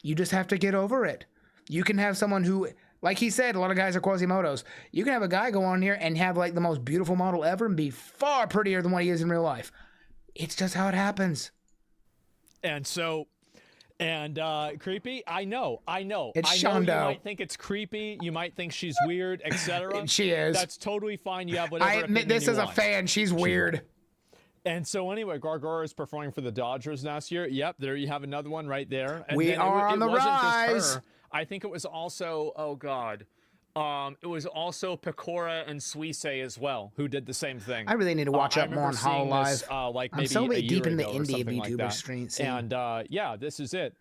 [SPEAKER 1] You just have to get over it. You can have someone who, like he said, a lot of guys are Quasimodos. You can have a guy go on here and have like the most beautiful model ever and be far prettier than what he is in real life. It's just how it happens.
[SPEAKER 6] And so, creepy. I know.
[SPEAKER 1] It's
[SPEAKER 6] I know
[SPEAKER 1] Shondo.
[SPEAKER 6] you might think it's creepy. You might think she's weird, etc.
[SPEAKER 1] She is.
[SPEAKER 6] That's totally fine. You have whatever.
[SPEAKER 1] I admit this as a fan. She's weird.
[SPEAKER 6] And so anyway, Gargora is performing for the Dodgers last year. Yep, there you have another one right there. And
[SPEAKER 1] We are on the rise.
[SPEAKER 6] Just her. I think it was also, it was also Pecora and Suisse as well who did the same thing.
[SPEAKER 1] I really need to watch up more on Hololive.
[SPEAKER 6] This, like
[SPEAKER 1] I'm
[SPEAKER 6] maybe
[SPEAKER 1] so
[SPEAKER 6] a
[SPEAKER 1] deep
[SPEAKER 6] year
[SPEAKER 1] in the
[SPEAKER 6] ago or
[SPEAKER 1] indie
[SPEAKER 6] something like
[SPEAKER 1] VTuber
[SPEAKER 6] that.
[SPEAKER 1] scene.
[SPEAKER 6] And yeah, this is it.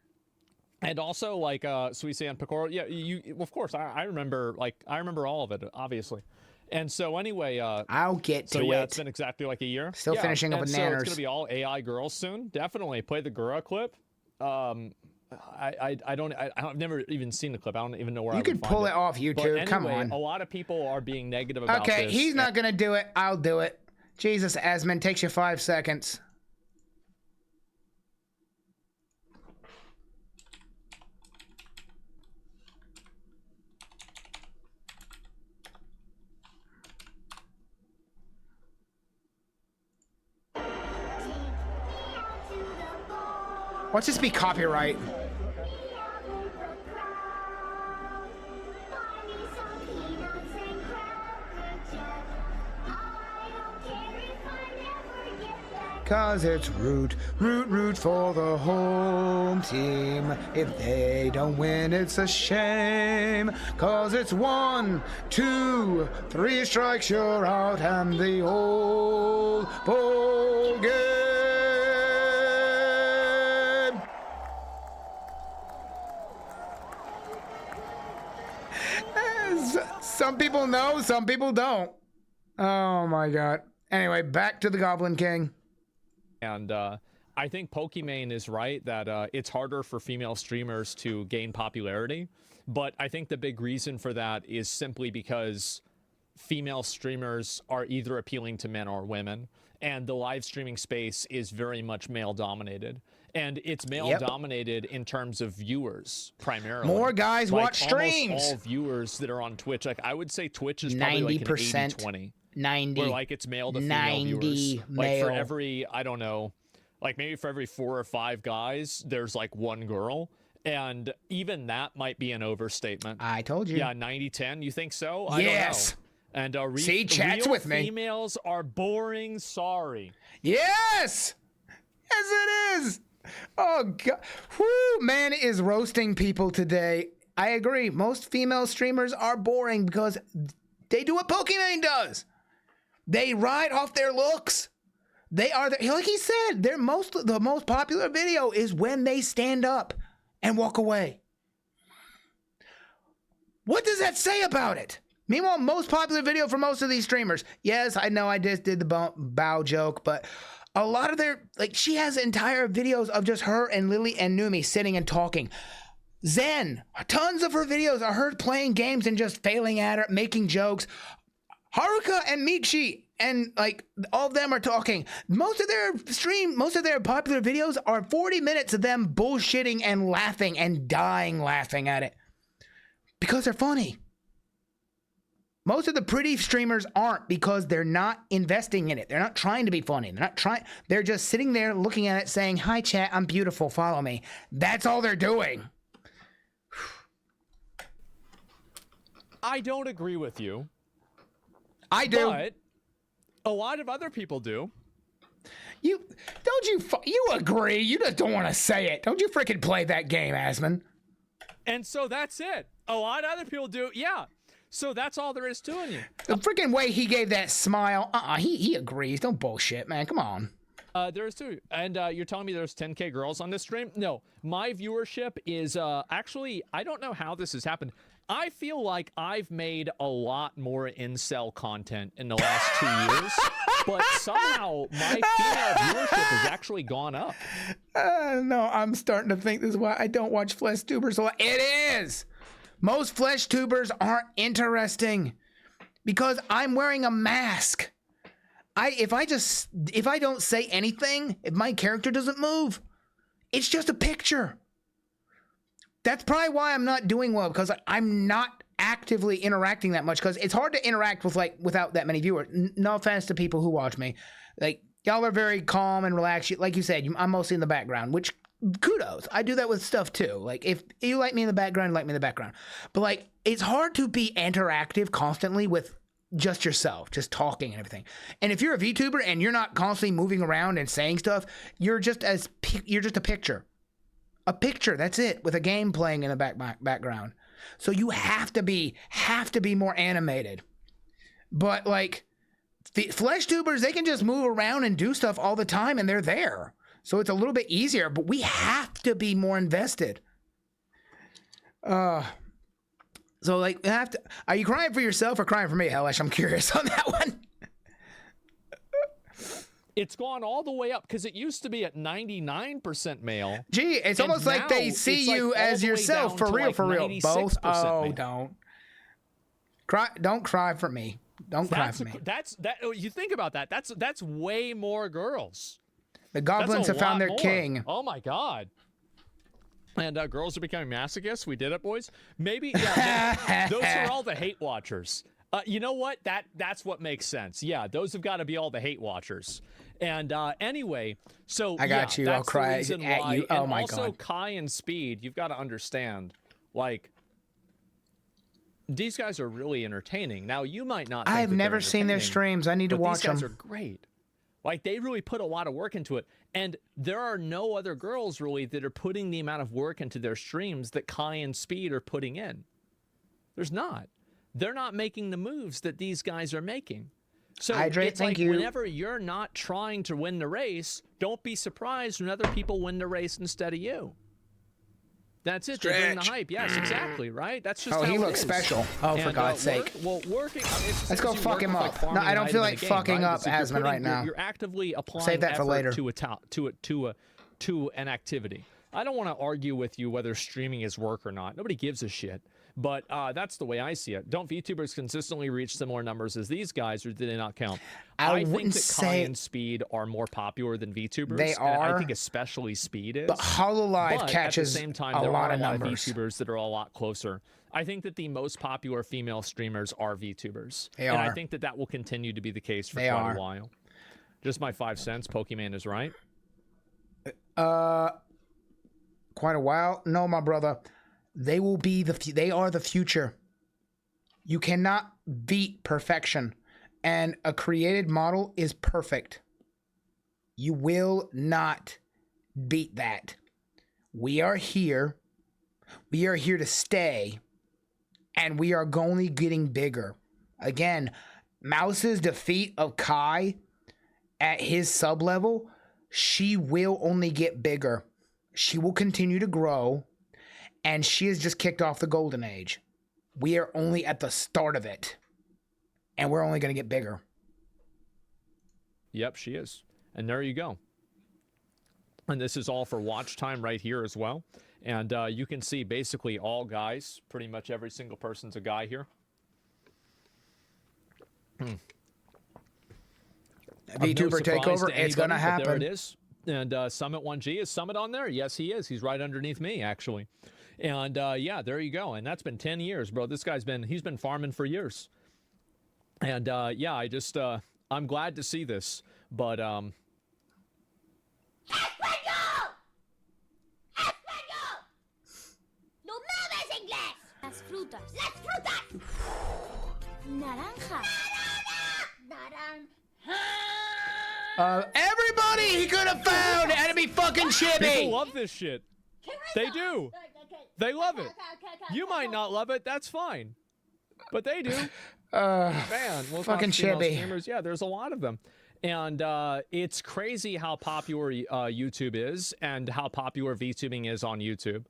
[SPEAKER 6] And also like Suisse and Pecora. Yeah, you of course I remember all of it, obviously. And so anyway,
[SPEAKER 1] I'll get to
[SPEAKER 6] so yeah,
[SPEAKER 1] it.
[SPEAKER 6] it's been exactly like a year.
[SPEAKER 1] Still finishing up with
[SPEAKER 6] so
[SPEAKER 1] Nanners.
[SPEAKER 6] it's gonna be all AI girls soon. Definitely play the Gura clip. I've never even seen the clip. I don't even know where
[SPEAKER 1] You
[SPEAKER 6] I
[SPEAKER 1] could
[SPEAKER 6] would
[SPEAKER 1] pull
[SPEAKER 6] find
[SPEAKER 1] it off YouTube.
[SPEAKER 6] But anyway,
[SPEAKER 1] Come on.
[SPEAKER 6] A lot of people are being negative about this.
[SPEAKER 1] Okay, he's not gonna do it. I'll do it. Jesus, Asmon, takes you 5 seconds. Watch this be copyright. Cause it's root for the home team. If they don't win, it's a shame. Cause it's 1, 2, 3 strikes, you're out, and the old ball game. Some people know, some people don't. Oh my god. Anyway, back to the Goblin King.
[SPEAKER 6] And I think Pokimane is right that it's harder for female streamers to gain popularity. But I think the big reason for that is simply because female streamers are either appealing to men or women. And the live streaming space is very much male dominated. And it's male dominated in terms of viewers primarily.
[SPEAKER 1] More guys
[SPEAKER 6] like
[SPEAKER 1] watch streams.
[SPEAKER 6] Almost all viewers that are on Twitch, like I would say Twitch is probably like an 80-20.
[SPEAKER 1] 90.
[SPEAKER 6] Where like it's male to female
[SPEAKER 1] 90
[SPEAKER 6] viewers. Like
[SPEAKER 1] male.
[SPEAKER 6] for every, I don't know, like maybe for every 4 or 5 guys, there's like 1 girl. And even that might be an overstatement.
[SPEAKER 1] I told you.
[SPEAKER 6] Yeah, 90-10. You think so? I
[SPEAKER 1] Yes.
[SPEAKER 6] don't know. And
[SPEAKER 1] See, chat's
[SPEAKER 6] real
[SPEAKER 1] with me.
[SPEAKER 6] Females are boring. Sorry.
[SPEAKER 1] Yes! Yes, it is! Oh, God. Whew, man is roasting people today. I agree. Most female streamers are boring because they do what Pokimane does. They ride off their looks. They are, like he said, the most popular video is when they stand up and walk away. What does that say about it? Meanwhile, most popular video for most of these streamers. Yes, I know I just did the bow joke, but a lot of their, like, she has entire videos of just her and Lily and Numi sitting and talking. Zen, tons of her videos are her playing games and just failing at it, making jokes. Haruka and Mikshi and like all of them are talking. Most of their popular videos are 40 minutes of them bullshitting and laughing and dying laughing at it. Because they're funny. Most of the pretty streamers aren't because they're not investing in it. They're not trying to be funny. They're just sitting there looking at it saying, "Hi chat, I'm beautiful, follow me." That's all they're doing.
[SPEAKER 6] I don't agree with you.
[SPEAKER 1] I do.
[SPEAKER 6] But a lot of other people do.
[SPEAKER 1] You agree. You just don't want to say it. Don't you freaking play that game, Asmon.
[SPEAKER 6] And so that's it. A lot of other people do. Yeah. So that's all there is to you.
[SPEAKER 1] The freaking way he gave that smile. He agrees. Don't bullshit, man. Come on.
[SPEAKER 6] There's two, and you're telling me there's 10K girls on this stream? No, my viewership is actually, I don't know how this has happened. I feel like I've made a lot more incel content in the last 2 years, but somehow my female viewership has actually gone up.
[SPEAKER 1] No, I'm starting to think this is why I don't watch flesh tubers a lot. It is. Most flesh tubers aren't interesting because I'm wearing a mask. If I don't say anything, if my character doesn't move, it's just a picture. That's probably why I'm not doing well, because I'm not actively interacting that much, because it's hard to interact with without that many viewers. No offense to people who watch me. Like, y'all are very calm and relaxed. Like you said, I'm mostly in the background, which kudos. I do that with stuff too. Like, if you like me in the background, you like me in the background. But like, it's hard to be interactive constantly with just yourself, just talking and everything. And if you're a VTuber and you're not constantly moving around and saying stuff, you're just a picture. A picture, that's it, with a game playing in the background. So you have to be more animated. But like, the flesh tubers, they can just move around and do stuff all the time, and they're there. So it's a little bit easier, but we have to be more invested. So like, are you crying for yourself or crying for me, Hellish? I'm curious on that one.
[SPEAKER 6] It's gone all the way up, because it used to be at 99% male.
[SPEAKER 1] Gee, it's almost like they see you as yourself, for real, for real. Both. Oh,
[SPEAKER 6] male.
[SPEAKER 1] Don't cry for me. Don't cry for me.
[SPEAKER 6] You think about that. That's way more girls.
[SPEAKER 1] The goblins have found their king.
[SPEAKER 6] Oh my god. And girls are becoming masochists. We did it, boys. Maybe yeah, those are all the hate watchers. You know what? That's what makes sense. Yeah, those have got to be all the hate watchers. And anyway, so
[SPEAKER 1] I got you. I'll cry at you. Oh my god.
[SPEAKER 6] Also, Kai and Speed, you've got to understand, like, these guys are really entertaining. Now, you might not.
[SPEAKER 1] I've never seen their streams. I need to watch them.
[SPEAKER 6] These guys are great. Like, they really put a lot of work into it. And there are no other girls, really, that are putting the amount of work into their streams that Kai and Speed are putting in. There's not. They're not making the moves that these guys are making. So it's like, whenever you're not trying to win the race, don't be surprised when other people win the race instead of you. That's it. They're doing the hype. Yes, exactly, right? That's just how
[SPEAKER 1] he looks special. Oh, for God's sake.
[SPEAKER 6] Working.
[SPEAKER 1] Let's go fuck him up. No, I don't feel like fucking up Asmon right now.
[SPEAKER 6] You're actively applying
[SPEAKER 1] Save that for later.
[SPEAKER 6] To an activity. I don't want to argue with you whether streaming is work or not. Nobody gives a shit. But that's the way I see it. Don't VTubers consistently reach similar numbers as these guys, or did they not count? I think that Kai and Speed are more popular than VTubers.
[SPEAKER 1] They are.
[SPEAKER 6] And I think especially Speed is.
[SPEAKER 1] But Hololive catches
[SPEAKER 6] at the same time,
[SPEAKER 1] a lot of
[SPEAKER 6] numbers.
[SPEAKER 1] numbers.
[SPEAKER 6] VTubers that are a lot closer. I think that the most popular female streamers are VTubers.
[SPEAKER 1] They
[SPEAKER 6] and
[SPEAKER 1] are.
[SPEAKER 6] I think that will continue to be the case for quite a while. Just my 5 cents. Pokimane is right.
[SPEAKER 1] Quite a while? No, my brother. They will be they are the future. You cannot beat perfection, and a created model is perfect. You will not beat that. We are here. We are here to stay, and we are only getting bigger. Again, Mouse's defeat of Kai at his sub level, she will only get bigger. She will continue to grow. And she has just kicked off the golden age. We are only at the start of it. And we're only going to get bigger.
[SPEAKER 6] Yep, she is. And there you go. And this is all for watch time right here as well. And you can see basically all guys. Pretty much every single person's a guy here.
[SPEAKER 1] VTuber takeover, it's going to happen.
[SPEAKER 6] There it is. And Summit 1G, is Summit on there? Yes, he is. He's right underneath me, actually. And yeah, there you go. And that's been 10 years, bro. This guy's he's been farming for years. And yeah, I'm glad to see this. But
[SPEAKER 10] Español! ¡No me hablas inglés! Las frutas. Las frutas. Naranja. Naranja.
[SPEAKER 1] Everybody he could have found had to be fucking chippy.
[SPEAKER 6] People love this shit. They do. They love it. You might not love it. That's fine. But they do. Man,
[SPEAKER 1] fucking chippy.
[SPEAKER 6] Streamers. Yeah, there's a lot of them. And it's crazy how popular YouTube is and how popular VTubing is on YouTube.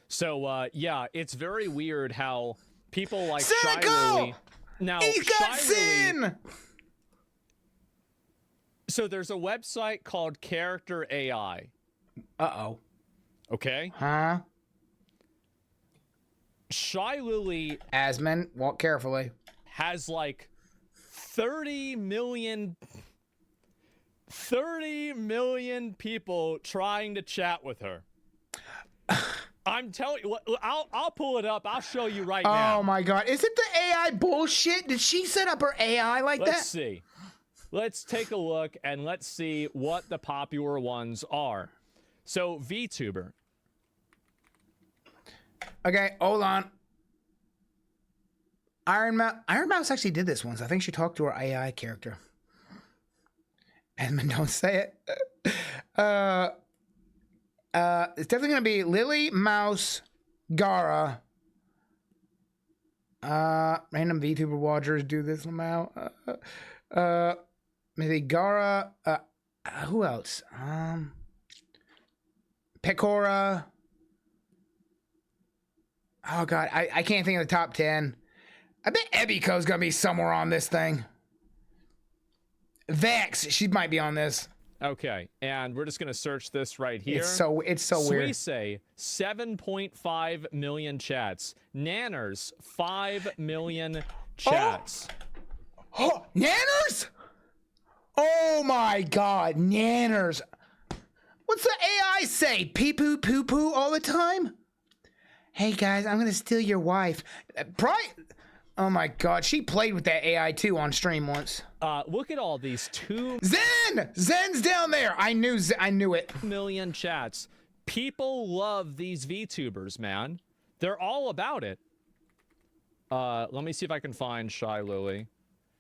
[SPEAKER 6] So, yeah, it's very weird how people like Shy Lily... Now,
[SPEAKER 1] He's got sin!
[SPEAKER 6] So there's a website called Character AI.
[SPEAKER 1] Uh-oh.
[SPEAKER 6] Okay?
[SPEAKER 1] Huh?
[SPEAKER 6] Shy Lily...
[SPEAKER 1] Asmon, walk carefully.
[SPEAKER 6] ...has like 30 million people trying to chat with her. I'm telling you, I'll pull it up. I'll show you right now.
[SPEAKER 1] Oh my God. Is it the AI bullshit? Did she set up her AI like that?
[SPEAKER 6] Let's see. Let's take a look and let's see what the popular ones are. So, VTuber.
[SPEAKER 1] Okay, hold on. Iron Mouse actually did this once. I think she talked to her AI character. Edmund, don't say it. It's definitely going to be Lily, Mouse, Gara. Random VTuber watchers do this now. Maybe Gara. Who else? Pecora. Oh, God. I can't think of the top 10. I bet Ebiko's going to be somewhere on this thing. Vex. She might be on this.
[SPEAKER 6] Okay, and we're just going to search this right here.
[SPEAKER 1] It's so weird.
[SPEAKER 6] Suisei, 7.5 million chats. Nanners, 5 million chats.
[SPEAKER 1] Oh, Nanners? Oh my God, Nanners. What's the AI say? Pee-poo, poo-poo all the time? Hey guys, I'm going to steal your wife. Oh my God, she played with that AI too on stream once.
[SPEAKER 6] Look at all these 2
[SPEAKER 1] Zen's down there. I knew it.
[SPEAKER 6] million chats. People love these VTubers, man. They're all about it. Let me see if I can find Shy Lily.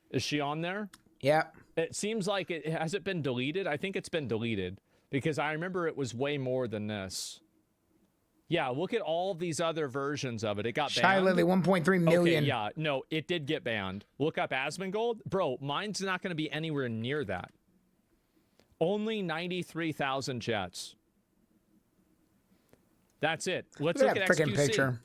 [SPEAKER 6] Is she on there?
[SPEAKER 1] Yeah.
[SPEAKER 6] It seems like it has it been deleted? I think it's been deleted because I remember it was way more than this. Yeah, look at all of these other versions of it. It got banned.
[SPEAKER 1] Shy Lily, 1.3 million.
[SPEAKER 6] Okay, yeah, no, it did get banned. Look up Asmongold. Bro, mine's not going to be anywhere near that. Only 93,000 chats. That's it. Let's look at that
[SPEAKER 1] freaking picture.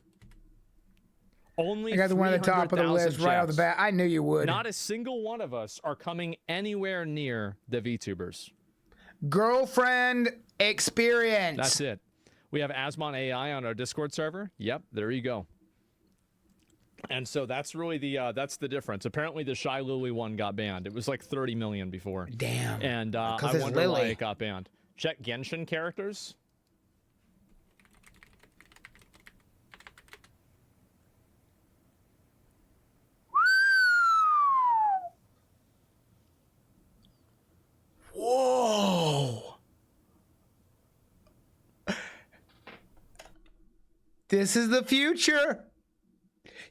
[SPEAKER 6] Only
[SPEAKER 1] I got the one at the top of the list right off the bat. I knew you would.
[SPEAKER 6] Not a single one of us are coming anywhere near the VTubers.
[SPEAKER 1] Girlfriend experience.
[SPEAKER 6] That's it. We have Asmon AI on our Discord server. Yep, there you go. And so that's really that's the difference. Apparently the Shy Lily one got banned. It was like 30 million before.
[SPEAKER 1] Damn.
[SPEAKER 6] And I wonder why it got banned. Check Genshin characters.
[SPEAKER 1] Whoa. This is the future.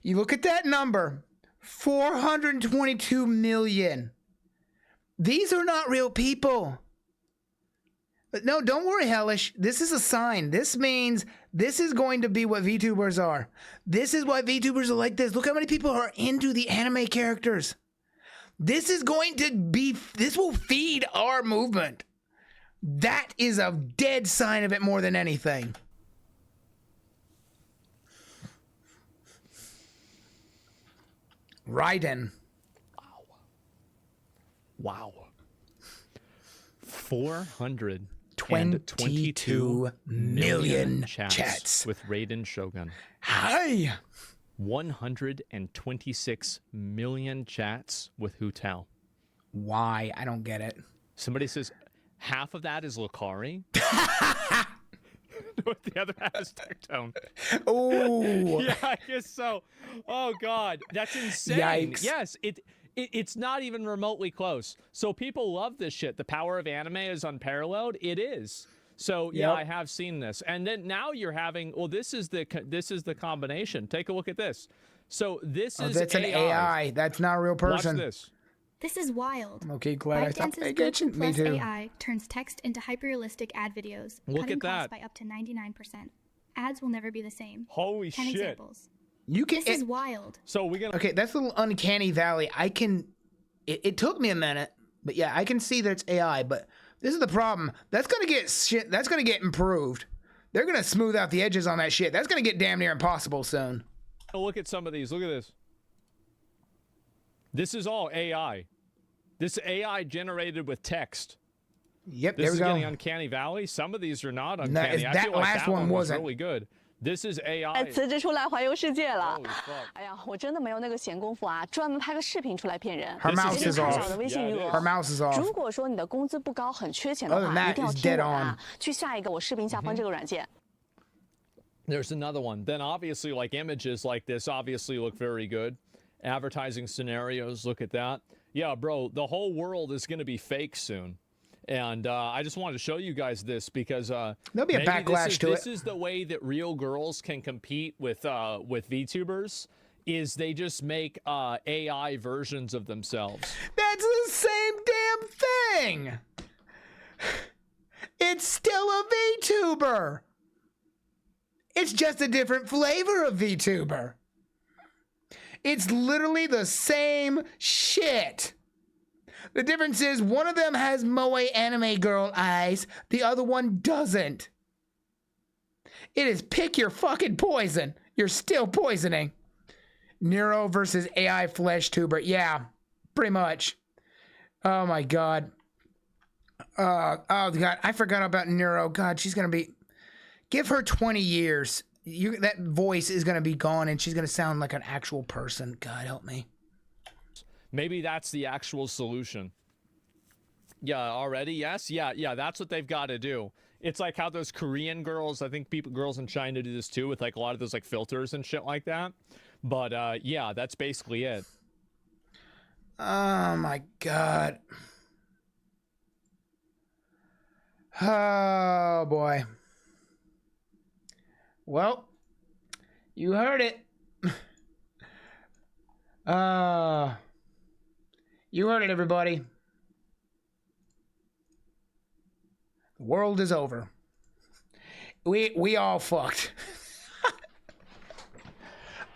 [SPEAKER 1] You look at that number, 422 million. These are not real people. But no, don't worry, Hellish. This is a sign. This means this is going to be what VTubers are. This is why VTubers are like this. Look how many people are into the anime characters. This is going to be, this will feed our movement. That is a dead sign of it more than anything. Raiden.
[SPEAKER 6] Wow. 422 million chats with Raiden Shogun.
[SPEAKER 1] Hi.
[SPEAKER 6] 126 million chats with Hutel.
[SPEAKER 1] Why? I don't get it.
[SPEAKER 6] Somebody says half of that is Lucari. The other half is Tectone.
[SPEAKER 1] Oh.
[SPEAKER 6] Yeah, I guess so. Oh God, that's insane.
[SPEAKER 1] Yikes.
[SPEAKER 6] Yes, it's not even remotely close. So people love this shit. The power of anime is unparalleled. It is. So yeah, I have seen this. And then now you're having. Well, this is the combination. Take a look at this. So this is
[SPEAKER 1] that's an AI. That's not a real person.
[SPEAKER 6] Watch this.
[SPEAKER 8] This is wild.
[SPEAKER 1] Okay, glad I stopped paying attention. Me
[SPEAKER 8] Plus
[SPEAKER 1] too.
[SPEAKER 8] AI turns text into hyperrealistic ad videos,
[SPEAKER 6] Look
[SPEAKER 8] cutting
[SPEAKER 6] at that.
[SPEAKER 8] costs by up to 99%. Ads will never be the same.
[SPEAKER 6] Holy
[SPEAKER 8] 10
[SPEAKER 6] shit.
[SPEAKER 8] examples.
[SPEAKER 1] You can.
[SPEAKER 8] This is wild.
[SPEAKER 6] So we gonna.
[SPEAKER 1] Okay, that's a little uncanny valley. I can. It took me a minute, but yeah, I can see that it's AI. But this is the problem. That's gonna get shit. That's gonna get improved. They're gonna smooth out the edges on that shit. That's gonna get damn near impossible soon.
[SPEAKER 6] Look at some of these. Look at this. This is all AI. This AI generated with text.
[SPEAKER 1] Yep,
[SPEAKER 6] this
[SPEAKER 1] there we
[SPEAKER 6] is
[SPEAKER 1] go.
[SPEAKER 6] getting uncanny valley. Some of these are not uncanny. I
[SPEAKER 1] that
[SPEAKER 6] feel like
[SPEAKER 1] last
[SPEAKER 6] that
[SPEAKER 1] one
[SPEAKER 6] was
[SPEAKER 1] wasn't.
[SPEAKER 6] really good. This is AI.
[SPEAKER 11] 辞职出来环游世界了
[SPEAKER 6] Holy fuck.。
[SPEAKER 11] 哎呀，我真的没有那个闲工夫啊，专门拍个视频出来骗人。
[SPEAKER 1] Her mouse is
[SPEAKER 11] 看
[SPEAKER 1] off.
[SPEAKER 11] 小的微信余额。
[SPEAKER 1] Her mouse is off.
[SPEAKER 11] 如果说你的工资不高，很缺钱的
[SPEAKER 1] Other than
[SPEAKER 11] 话，
[SPEAKER 1] that,
[SPEAKER 11] 一定要
[SPEAKER 1] it's
[SPEAKER 11] 听
[SPEAKER 1] dead
[SPEAKER 11] 我的啊
[SPEAKER 1] on.。
[SPEAKER 11] 去下一个我视频下方这个软件。
[SPEAKER 6] There's another one. Then obviously, like images like this obviously look very good. Advertising scenarios, look at that. Yeah, bro, the whole world is going to be fake soon. And I just wanted to show you guys this because
[SPEAKER 1] There'll be a
[SPEAKER 6] maybe
[SPEAKER 1] backlash to
[SPEAKER 6] this
[SPEAKER 1] it.
[SPEAKER 6] is the way that real girls can compete with VTubers. Is they just make AI versions of themselves.
[SPEAKER 1] That's the same damn thing. It's still a VTuber. It's just a different flavor of VTuber. It's literally the same shit. The difference is one of them has moe anime girl eyes, the other one doesn't. It is pick your fucking poison. You're still poisoning. Nero versus AI flesh tuber. Yeah, pretty much. Oh my god. Oh god, I forgot about Nero. God, she's gonna be. Give her 20 years. That voice is gonna be gone, and she's gonna sound like an actual person. God help me.
[SPEAKER 6] Maybe that's the actual solution. Yeah, already? Yes? Yeah, that's what they've got to do. It's like how those Korean girls, I think girls in China do this too with like a lot of those like filters and shit like that. But yeah, that's basically it.
[SPEAKER 1] Oh my god. Oh boy. Well, you heard it. You heard it, everybody. The world is over. We all fucked.